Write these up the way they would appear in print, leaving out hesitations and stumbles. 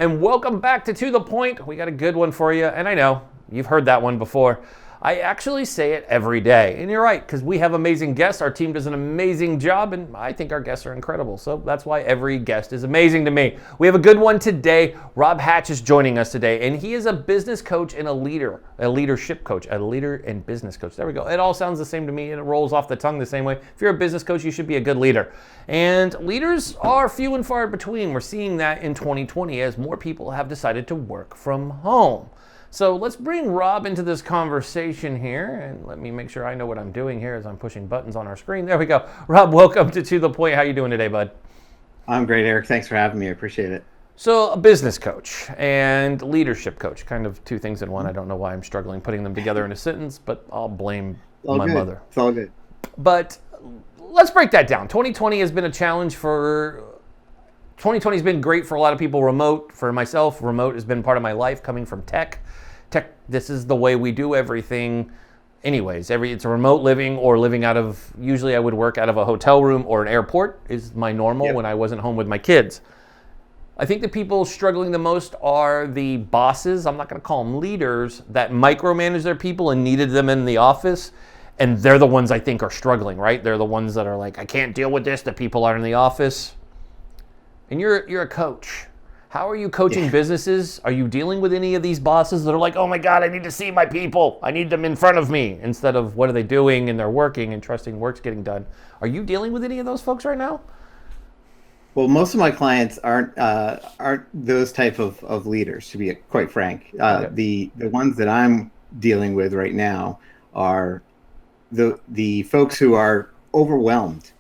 and welcome back to the Point. We got a good one for you, and I know you've heard that one before. I actually say it every day, and you're right, because we have amazing guests. Our team does an amazing job, and I think our guests are incredible, so that's why every guest is amazing to me. We have a good one today. Rob Hatch is joining us today, and he is a business coach and a leadership coach, a leader and business coach. There we go. It all sounds the same to me, and it rolls off the tongue the same way. If you're a business coach, you should be a good leader. And leaders are few and far between. We're seeing that in 2020 as more people have decided to work from home. So let's bring Rob into this conversation here, and let me make sure I know what I'm doing here as I'm pushing buttons on our screen. There we go. Rob, welcome to the Point. How you doing today, bud? I'm great, Eric. Thanks for having me. I appreciate it. So a business coach and leadership coach, kind of two things in one. I don't know why I'm struggling putting them together in a sentence, but I'll blame my mother. It's all good. But let's break that down. 2020 has been a challenge for... 2020 has been great for a lot of people. Remote, for myself, remote has been part of my life coming from tech. This is the way we do everything anyways. It's a remote living or living out of, usually I would work out of a hotel room or an airport is my normal when I wasn't home with my kids. I think the people struggling the most are the bosses, I'm not going to call them leaders, that micromanage their people and needed them in the office. And they're the ones I think are struggling, right? They're the ones that are like, I can't deal with this, the people are in the office. And you're a coach. How are you coaching businesses? Are you dealing with any of these bosses that are like, oh my God, I need to see my people. I need them in front of me, instead of what are they doing and they're working and trusting work's getting done. Are you dealing with any of those folks right now? Well, most of my clients aren't those type of leaders, to be quite frank. The ones that I'm dealing with right now are the folks who are overwhelmed,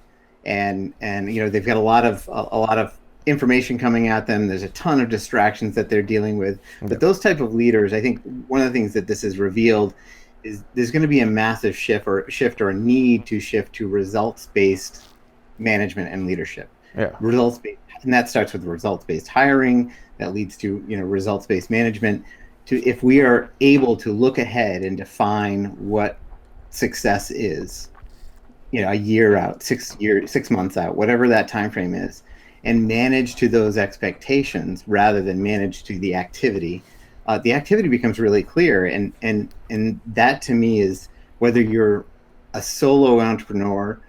and they've got a lot of information coming at them. There's a ton of distractions that they're dealing with. But those type of leaders, I think one of the things that this has revealed is there's going to be a massive shift or a need to shift to results-based management and leadership. Results-based, and that starts with results-based hiring. That leads to results-based management. If we are able to look ahead and define what success is, a year out, 6 months out, whatever that time frame is, and manage to those expectations rather than manage to the activity becomes really clear. And that to me is, whether you're a solo entrepreneur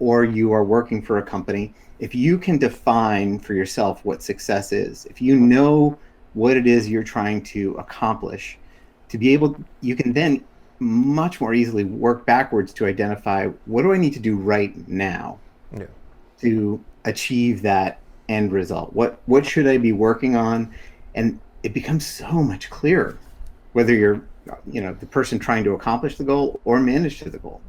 or you are working for a company, if you can define for yourself what success is, if you know what it is you're trying to accomplish, you can then much more easily work backwards to identify, what do I need to do right now to achieve that end result? What should I be working on? And it becomes so much clearer whether you're the person trying to accomplish the goal or manage to the goal.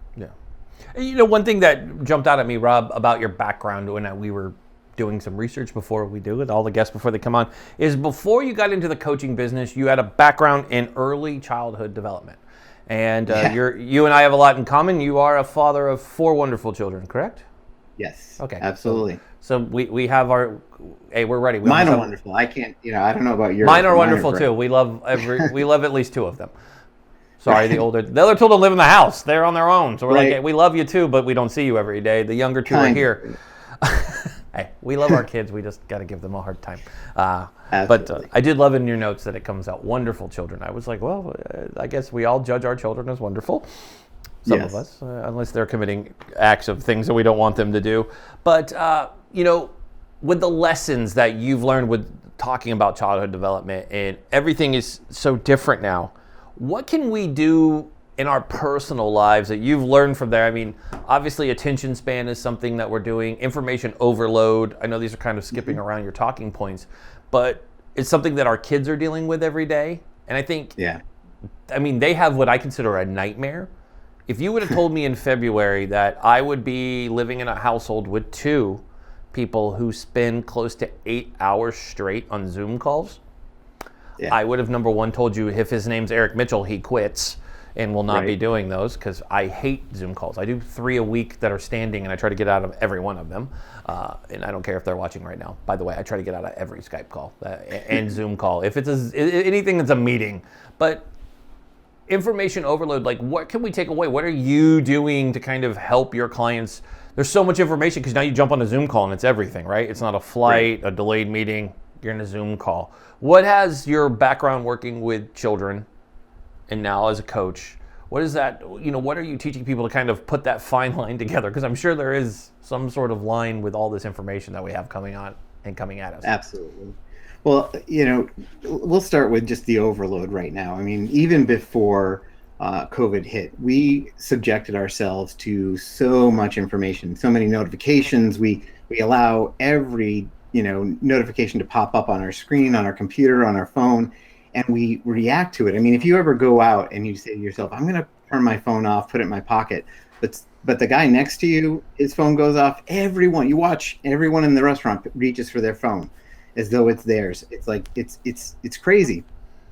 One thing that jumped out at me, Rob, about your background when we were doing some research before we do it, all the guests before they come on, is before you got into the coaching business, you had a background in early childhood development. And you and I have a lot in common. You are a father of 4 wonderful children, correct? Yes. Okay. Absolutely. So we have we're ready. Mine are wonderful. I can't, I don't know about yours. Mine are wonderful too. We love at least 2 of them. Sorry, the other 2 don't live in the house. They're on their own. So we're like, hey, we love you too, but we don't see you every day. The younger 2 are here. Hey, we love our kids. We just got to give them a hard time. But I did love in your notes that it comes out wonderful children. I was like, well, I guess we all judge our children as wonderful. Some of us, unless they're committing acts of things that we don't want them to do. But, with the lessons that you've learned with talking about childhood development, and everything is so different now, what can we do in our personal lives that you've learned from there? I mean, obviously attention span is something that we're doing. Information overload. I know these are kind of skipping around your talking points, but it's something that our kids are dealing with every day. And I think, they have what I consider a nightmare. If you would have told me in February that I would be living in a household with 2 people who spend close to 8 hours straight on Zoom calls, I would have, number one, told you if his name's Eric Mitchell, he quits and will not be doing those, because I hate Zoom calls. I do 3 a week that are standing, and I try to get out of every one of them. And I don't care if they're watching right now. By the way, I try to get out of every Skype call and Zoom call. If it's anything that's a meeting. But information overload, like what can we take away? What are you doing to kind of help your clients? There's so much information because now you jump on a Zoom call and it's everything, right? It's not a flight, a delayed meeting. You're in a Zoom call. What has your background working with children and now as a coach? What is that, what are you teaching people to kind of put that fine line together? Because I'm sure there is some sort of line with all this information that we have coming on and coming at us. Absolutely. Well, we'll start with just the overload right now. I mean, even before COVID hit, we subjected ourselves to so much information, so many notifications. We allow every notification to pop up on our screen, on our computer, on our phone, and we react to it. I mean, if you ever go out and you say to yourself, I'm going to turn my phone off, put it in my pocket, but the guy next to you, his phone goes off, you watch everyone in the restaurant reaches for their phone as though it's theirs. It's like, it's crazy.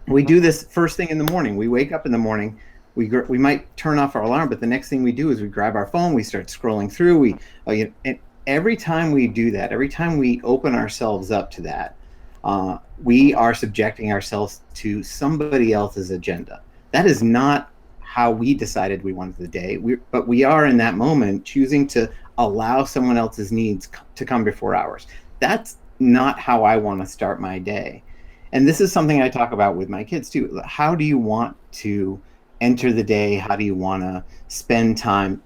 We do this first thing in the morning. We wake up in the morning, we might turn off our alarm, but the next thing we do is we grab our phone, we start scrolling through, and every time we do that, every time we open ourselves up to that, we are subjecting ourselves to somebody else's agenda. That is not how we decided we wanted the day, but we are in that moment choosing to allow someone else's needs to come before ours. That's not how I want to start my day. And this is something I talk about with my kids too. How do you want to enter the day? How do you want to spend time?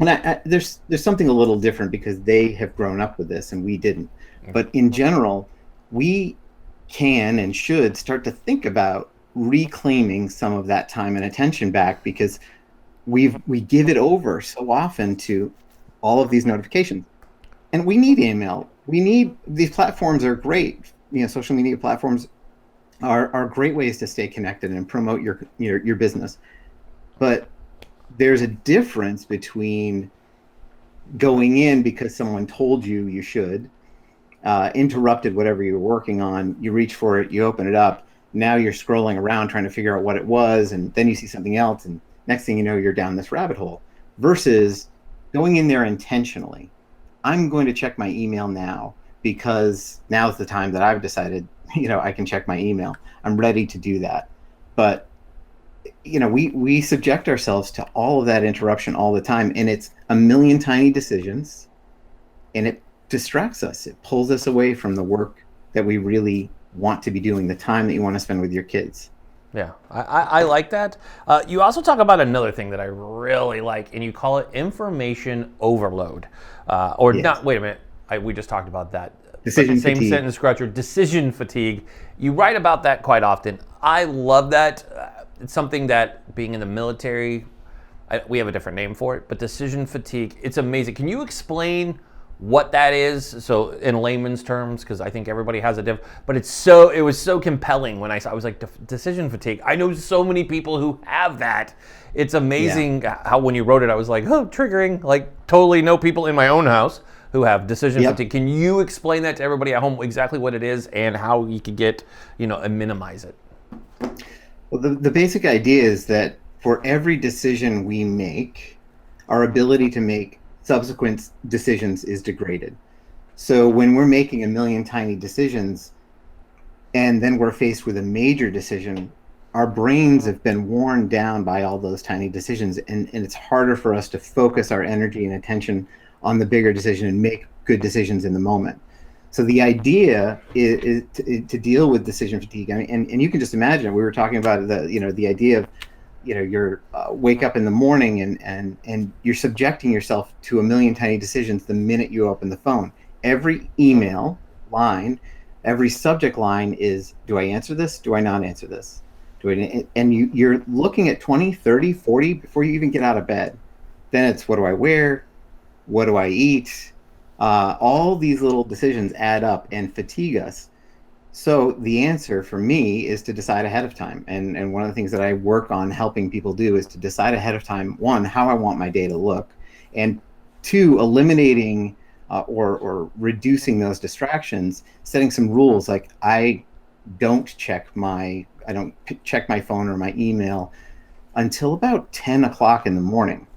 And there's something a little different because they have grown up with this and we didn't. But in general, we can and should start to think about reclaiming some of that time and attention back, because we give it over so often to all of these notifications. And we need email. These platforms are great. Social media platforms are great ways to stay connected and promote your business. But there's a difference between going in because someone told you should, interrupted whatever you're working on, you reach for it, you open it up, now you're scrolling around trying to figure out what it was, and then you see something else, and next thing you know, you're down this rabbit hole, versus going in there intentionally. I'm going to check my email now because now's the time that I've decided, I can check my email. I'm ready to do that. But, we subject ourselves to all of that interruption all the time, and it's a million tiny decisions, and it distracts us. It pulls us away from the work that we really want to be doing, the time that you want to spend with your kids. Yeah, I like that. You also talk about another thing that I really like, and you call it information overload. Yes. Not, wait a minute, we just talked about that. Decision same fatigue. Sentence scratcher, decision fatigue. You write about that quite often. I love that. It's something that, being in the military, we have a different name for it, but decision fatigue, it's amazing. Can you explain what that is, so in layman's terms, because I think everybody has a different, but it was so compelling when I was like, decision fatigue. I know so many people who have that. It's amazing how when you wrote it, I was like, oh, triggering, like totally know people in my own house who have decision fatigue. Can you explain that to everybody at home, exactly what it is and how you could get, and minimize it? Well, the basic idea is that for every decision we make, our ability to make subsequent decisions is degraded. So when we're making a million tiny decisions and then we're faced with a major decision, our brains have been worn down by all those tiny decisions, and it's harder for us to focus our energy and attention on the bigger decision and make good decisions in the moment. So the idea is to deal with decision fatigue. I mean, and you can just imagine, we were talking about the idea of you're wake up in the morning and you're subjecting yourself to a million tiny decisions the minute you open the phone. Every email line, every subject line is, do I answer this? Do I not answer this? And you're looking at 20, 30, 40 before you even get out of bed. Then it's, what do I wear? What do I eat? All these little decisions add up and fatigue us. So the answer for me is to decide ahead of time. And one of the things that I work on helping people do is to decide ahead of time, one, how I want my day to look, and two, eliminating or reducing those distractions, setting some rules, like I don't check my phone or my email until about 10 o'clock in the morning.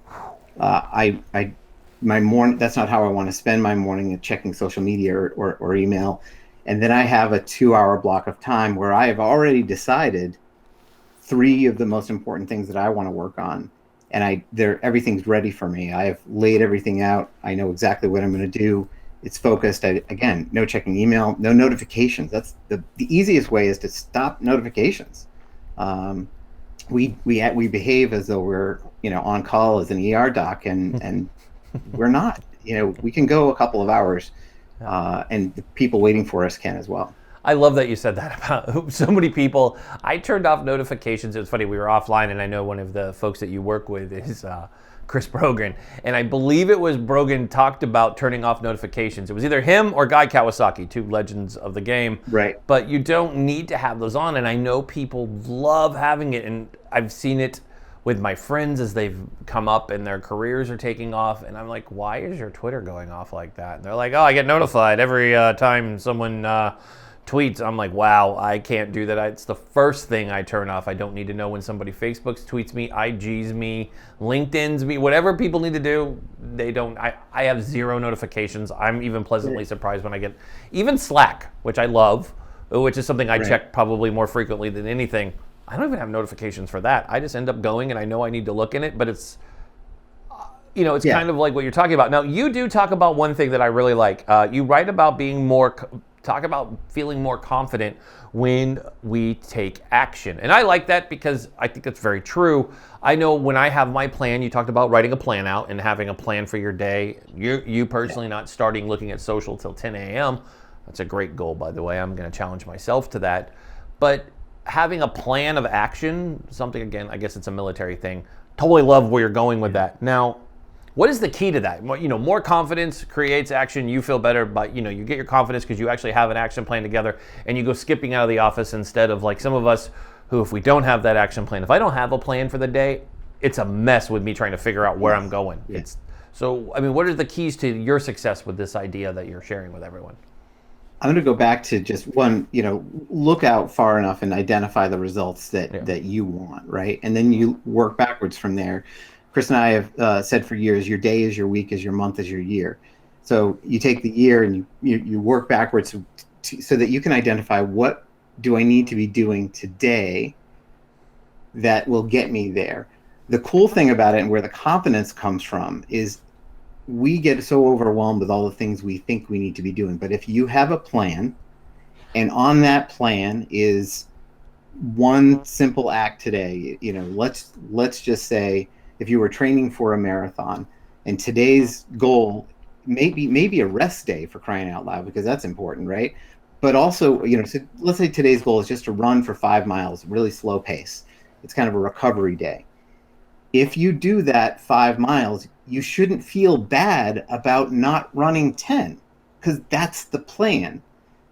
My morning, that's not how I want to spend my morning, checking social media or email. And then I have a 2-hour block of time where I have already decided 3 of the most important things that I want to work on. And everything's ready for me. I have laid everything out. I know exactly what I'm going to do. It's focused. Again, no checking email, no notifications. That's the easiest way is to stop notifications. We behave as though we're on call as an ER doc, and we're not. We can go a couple of hours, and the people waiting for us can as well. I love that you said that about so many people. I turned off notifications. It was funny. We were offline, and I know one of the folks that you work with is Chris Brogan. And I believe it was Brogan talked about turning off notifications. It was either him or Guy Kawasaki, two legends of the game. Right. But you don't need to have those on. And I know people love having it. And I've seen it with my friends as they've come up and their careers are taking off. And I'm like, why is your Twitter going off like that? And they're like, oh, I get notified every time someone tweets. I'm like, wow, I can't do that. It's the first thing I turn off. I don't need to know when somebody Facebooks, tweets me, IGs me, LinkedIn's me, whatever people need to do. They don't. I have zero notifications. I'm even pleasantly surprised when I get even Slack, which I love, which is something I check probably more frequently than anything. I don't even have notifications for that. I just end up going and I know I need to look in it, but it's it's kind of like what you're talking about. Now, you do talk about one thing that I really like. You write about being talk about feeling more confident when we take action. And I like that because I think it's very true. I know when I have my plan, you talked about writing a plan out and having a plan for your day. You personally not starting looking at social till 10 a.m. That's a great goal, by the way. I'm going to challenge myself to that. But having a plan of action, something, again, I guess it's a military thing. Totally love where you're going with that. Now, what is the key to that? More confidence creates action. You feel better, but you get your confidence because you actually have an action plan together, and you go skipping out of the office instead of like some of us who, if we don't have that action plan, if I don't have a plan for the day, it's a mess with me trying to figure out where I'm going. Yes. What are the keys to your success with this idea that you're sharing with everyone? I'm going to go back to just one, look out far enough and identify the results that you want, right? And then you work backwards from there. Chris and I have said for years, your day is your week, is your month, is your year. So you take the year and you work backwards so that you can identify what do I need to be doing today that will get me there. The cool thing about it and where the confidence comes from is we get so overwhelmed with all the things we think we need to be doing. But if you have a plan, and on that plan is one simple act today, let's just say, if you were training for a marathon and today's goal maybe a rest day, for crying out loud, because that's important, right? But also, so let's say today's goal is just to run for 5 miles, really slow pace. It's kind of a recovery day. If you do that 5 miles, you shouldn't feel bad about not running 10, because that's the plan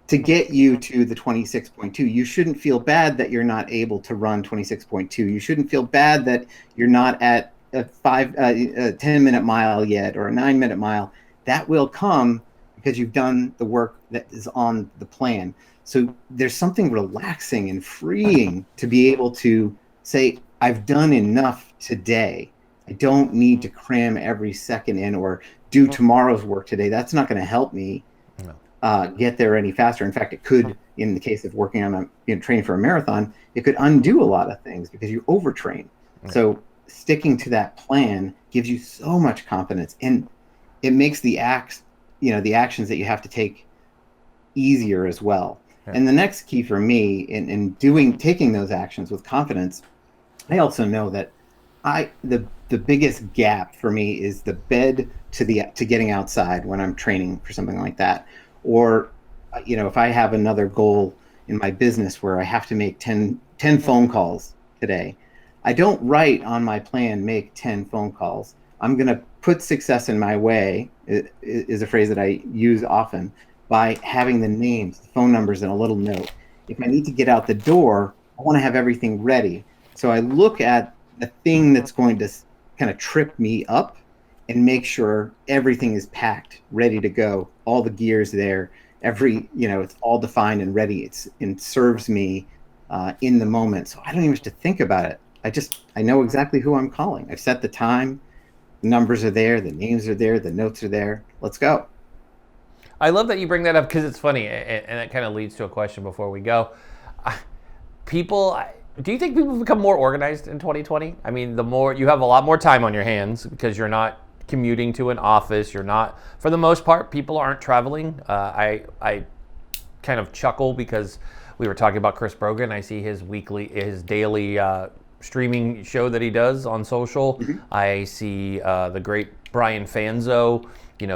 to get you to the 26.2. You shouldn't feel bad that you're not able to run 26.2. You shouldn't feel bad that you're not at a 10-minute mile yet, or a 9-minute mile. That will come because you've done the work that is on the plan. So there's something relaxing and freeing to be able to say, I've done enough today. I don't need to cram every second in or do tomorrow's work today. That's not going to help me get there any faster. In fact, it could, in the case of working on training for a marathon, it could undo a lot of things because you overtrain. Right. So sticking to that plan gives you so much confidence, and it makes the actions that you have to take easier as well. Yeah. And the next key for me in taking those actions with confidence, I also know that the biggest gap for me is the bed to getting outside when I'm training for something like that. Or, if I have another goal in my business where I have to make 10 phone calls today, I don't write on my plan, make 10 phone calls. I'm going to put success in my way, is a phrase that I use often, by having the names, the phone numbers, and a little note. If I need to get out the door, I want to have everything ready. So I look at the thing that's going to kind of trip me up and make sure everything is packed, ready to go, all the gears there, it's all defined and ready. It serves me in the moment. So I don't even have to think about it. I know exactly who I'm calling. I've set the time, the numbers are there, the names are there, the notes are there. Let's go. I love that you bring that up because it's funny, and it kind of leads to a question before we go. Do you think people become more organized in 2020? I mean, the more you have a lot more time on your hands because you're not commuting to an office. You're not, for the most part, people aren't traveling. I kind of chuckle because we were talking about Chris Brogan. I see his daily streaming show that he does on social. I see the great Brian Fanzo,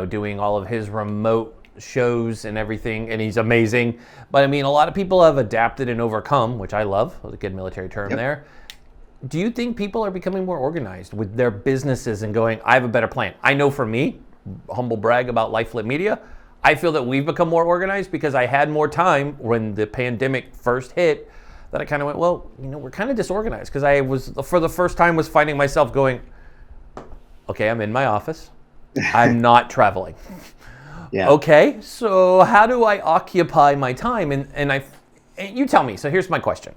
doing all of his remote shows and everything, and he's amazing. But I mean, a lot of people have adapted and overcome, which I love. That's a good military term there. Do you think people are becoming more organized with their businesses and going, I have a better plan? I know for me, humble brag about Life Lit Media, I feel that we've become more organized because I had more time when the pandemic first hit, that I kind of went, well, we're kind of disorganized, because I was, for the first time, was finding myself going, okay, I'm in my office. I'm not traveling. Okay, so how do I occupy my time? And you tell me. So here's my question.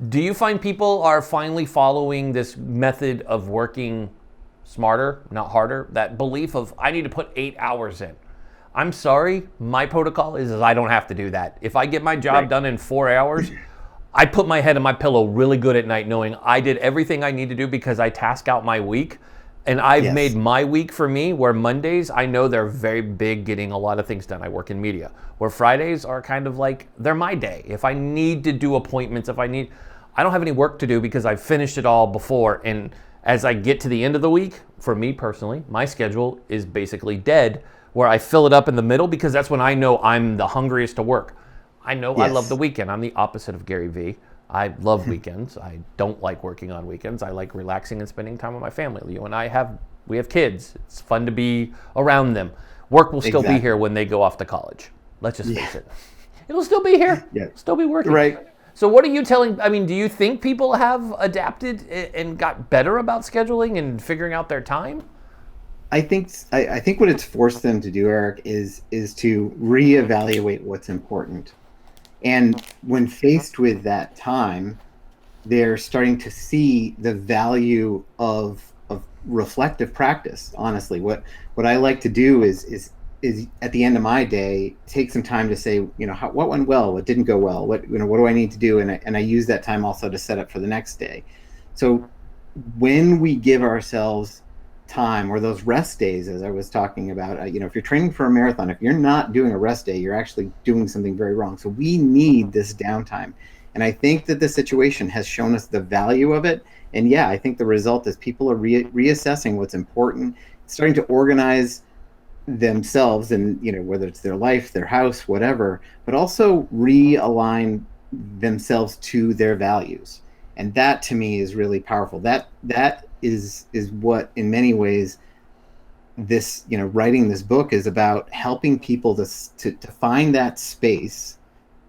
Do you find people are finally following this method of working smarter, not harder? That belief of, I need to put 8 hours in. I'm sorry, my protocol is I don't have to do that. If I get my job done in 4 hours, I put my head in my pillow really good at night knowing I did everything I need to do because I task out my week. And I've made my week for me, where Mondays, I know they're very big getting a lot of things done. I work in media. Where Fridays are kind of like, they're my day. If I need to do appointments, I don't have any work to do because I've finished it all before. And as I get to the end of the week, for me personally, my schedule is basically dead, where I fill it up in the middle because that's when I know I'm the hungriest to work. I know I love the weekend. I'm the opposite of Gary Vee. I love weekends. I don't like working on weekends. I like relaxing and spending time with my family. You and we have kids. It's fun to be around them. Work will still be here when they go off to college. Let's just face it. It'll still be here. Still be working. Right. So what are you telling, do you think people have adapted and got better about scheduling and figuring out their time? I think what it's forced them to do, Eric, is to reevaluate what's important. And when faced with that time, they're starting to see the value of reflective practice. Honestly, what I like to do is at the end of my day, take some time to say, what went well, what didn't go well, what do I need to do, and I use that time also to set up for the next day. So when we give ourselves time, or those rest days, as I was talking about, if you're training for a marathon, if you're not doing a rest day, you're actually doing something very wrong. So we need this downtime. And I think that the situation has shown us the value of it. And I think the result is people are reassessing what's important, starting to organize themselves, and whether it's their life, their house, whatever, but also realign themselves to their values. And that to me is really powerful. That is what, in many ways, this writing this book is about, helping people to find that space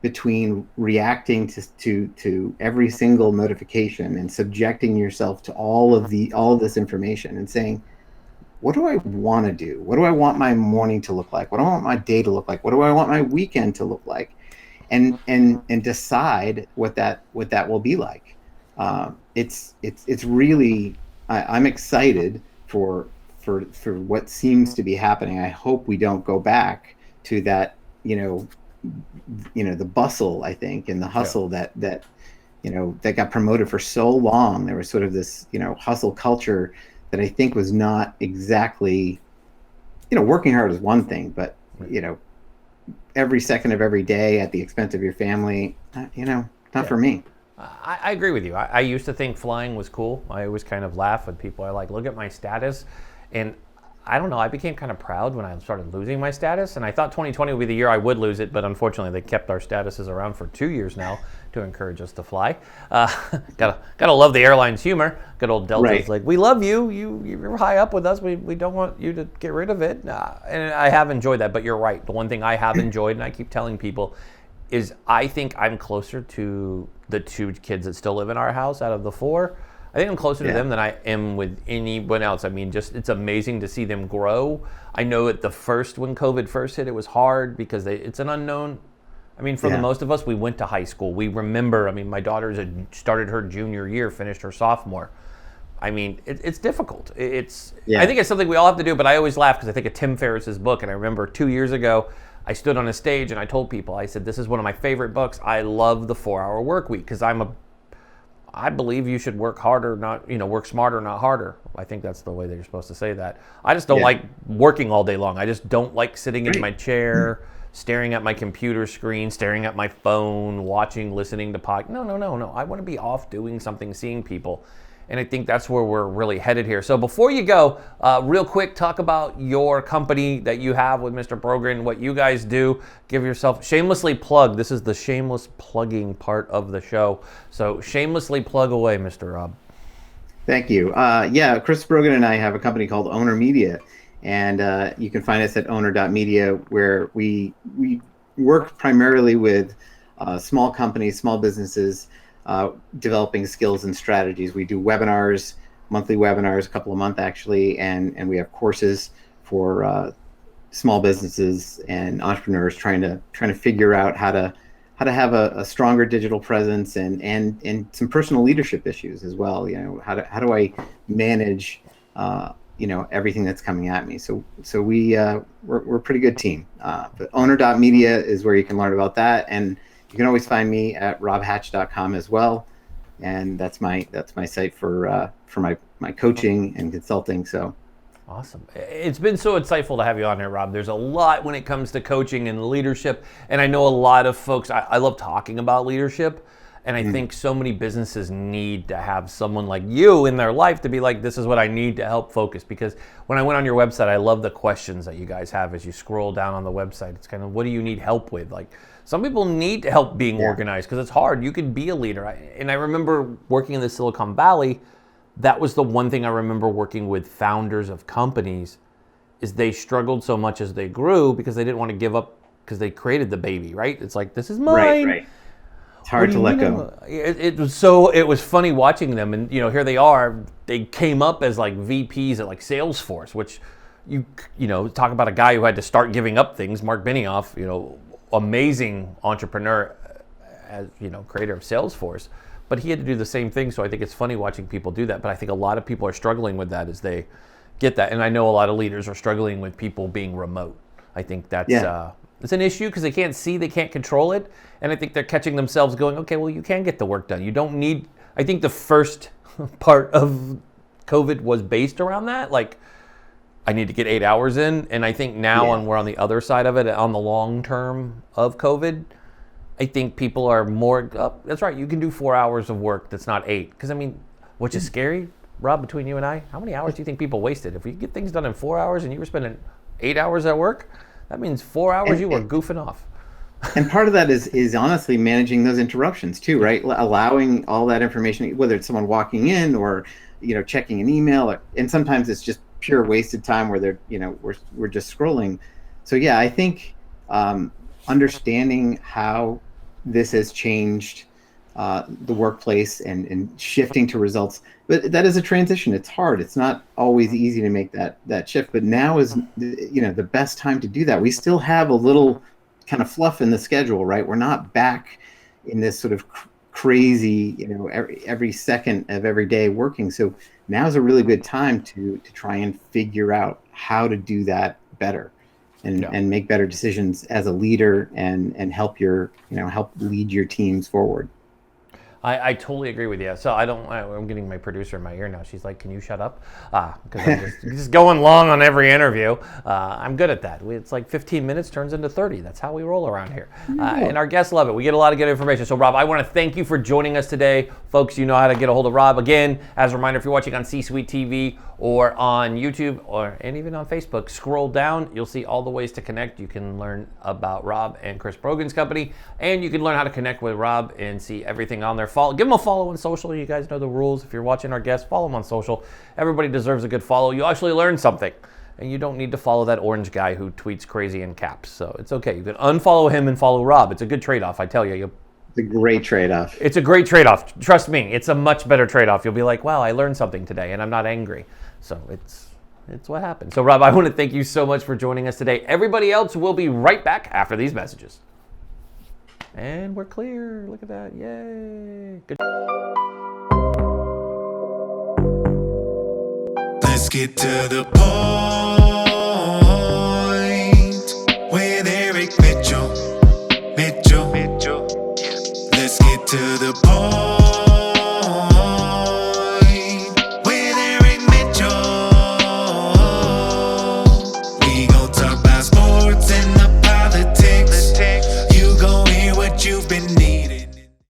between reacting to every single notification and subjecting yourself to all of this information, and saying, what do I want to do? What do I want my morning to look like? What do I want my day to look like? What do I want my weekend to look like? And decide what that will be like. It's really, I'm excited for what seems to be happening. I hope we don't go back to that, the bustle, I think, and the hustle that got promoted for so long. There was sort of this, hustle culture that I think was not exactly, working hard is one thing, but, every second of every day at the expense of your family, not for me. I agree with you. I used to think flying was cool. I always kind of laugh when people are like, look at my status. And I don't know, I became kind of proud when I started losing my status. And I thought 2020 would be the year I would lose it, but unfortunately they kept our statuses around for 2 years now to encourage us to fly. Gotta love the airline's humor. Good old Delta's like, we love you. You're high up with us. We don't want you to get rid of it. And I have enjoyed that, but you're right. The one thing I have enjoyed, and I keep telling people, is I think I'm closer to the 2 kids that still live in our house out of the 4. I think I'm closer to them than I am with anyone else. It's amazing to see them grow. I know when COVID first hit, it was hard because it's an unknown. For the most of us, we went to high school. We remember, my daughter started her junior year, finished her sophomore. It's difficult. I think it's something we all have to do, but I always laugh because I think of Tim Ferriss's book, and I remember 2 years ago, I stood on a stage and I told people, I said, this is one of my favorite books. I love the 4-hour work week because I'm I believe you should work harder, not, work smarter, not harder. I think that's the way that you're supposed to say that. I just don't like working all day long. I just don't like sitting in my chair, staring at my computer screen, staring at my phone, watching, listening to No. I want to be off doing something, seeing people. And I think that's where we're really headed here. So before you go, real quick, talk about your company that you have with Mr. Brogan, what you guys do. Give yourself, shamelessly plug. This is the shameless plugging part of the show. So shamelessly plug away, Mr. Rob. Thank you. Chris Brogan and I have a company called Owner Media. And you can find us at owner.media, where we work primarily with small companies, small businesses, developing skills and strategies. We do webinars, monthly webinars, a couple a month actually, and we have courses for small businesses and entrepreneurs trying to figure out how to have a stronger digital presence and some personal leadership issues as well. How do I manage everything that's coming at me. So we're a pretty good team. But owner.media is where you can learn about that, and you can always find me at robhatch.com as well, and that's my site for my coaching and consulting. So awesome. It's been so insightful to have you on here, Rob. There's a lot when it comes to coaching and leadership, and I know a lot of folks. I love talking about leadership. And I think so many businesses need to have someone like you in their life to be like, this is what I need to help focus. Because when I went on your website, I love the questions that you guys have as you scroll down on the website. It's kind of, what do you need help with? Like, some people need help being organized because it's hard. You could be a leader. And I remember working in the Silicon Valley. That was the one thing I remember working with founders of companies, is they struggled so much as they grew because they didn't want to give up, because they created the baby, right? It's like, this is mine. Right. It's hard to let go. It was funny watching them, and here they are. They came up as like VPs at like Salesforce, which you talk about a guy who had to start giving up things. Mark Benioff, amazing entrepreneur, as creator of Salesforce, but he had to do the same thing. So I think it's funny watching people do that. But I think a lot of people are struggling with that as they get that, and I know a lot of leaders are struggling with people being remote. I think that's it's an issue because they can't see, they can't control it. And I think they're catching themselves going, okay, well, you can get the work done. You don't need, I think the first part of COVID was based around that. Like, I need to get 8 hours in. And I think now, and we're on the other side of it, on the long term of COVID, I think people are more, that's right, you can do 4 hours of work that's not 8. Because, which is scary, Rob, between you and I, how many hours do you think people wasted? If we get things done in 4 hours and you were spending 8 hours at work, that means 4 hours you were goofing off. And part of that is honestly managing those interruptions too, right? Allowing all that information, whether it's someone walking in or checking an email, and sometimes it's just pure wasted time where they're we're just scrolling. So I think understanding how this has changed the workplace and shifting to results, but that is a transition. It's hard. It's not always easy to make that shift. But now is the best time to do that. We still have a little kind of fluff in the schedule, right? We're not back in this sort of crazy, every second of every day working. So now is a really good time to try and figure out how to do that better and make better decisions as a leader and help help lead your teams forward. I totally agree with you. So I'm getting my producer in my ear now. She's like, can you shut up? Because I'm just going long on every interview. I'm good at that. It's like 15 minutes turns into 30. That's how we roll around here. And our guests love it. We get a lot of good information. So Rob, I want to thank you for joining us today. Folks, you know how to get a hold of Rob. Again, as a reminder, if you're watching on C-Suite TV or on YouTube and even on Facebook, scroll down. You'll see all the ways to connect. You can learn about Rob and Chris Brogan's company, and you can learn how to connect with Rob and see everything on there. Give them a follow on social. You guys know the rules. If you're watching our guests, follow them on social. Everybody deserves a good follow. You actually learn something, and you don't need to follow that orange guy who tweets crazy in caps. So it's okay. You can unfollow him and follow Rob. It's a good trade-off, I tell you. It's a great trade-off. It's a great trade-off. Trust me, it's a much better trade-off. You'll be like, wow, I learned something today, and I'm not angry. So it's what happens. So Rob, I want to thank you so much for joining us today. Everybody else will be right back after these messages. And we're clear. Look at that. Yay. Good. Let's get to the point.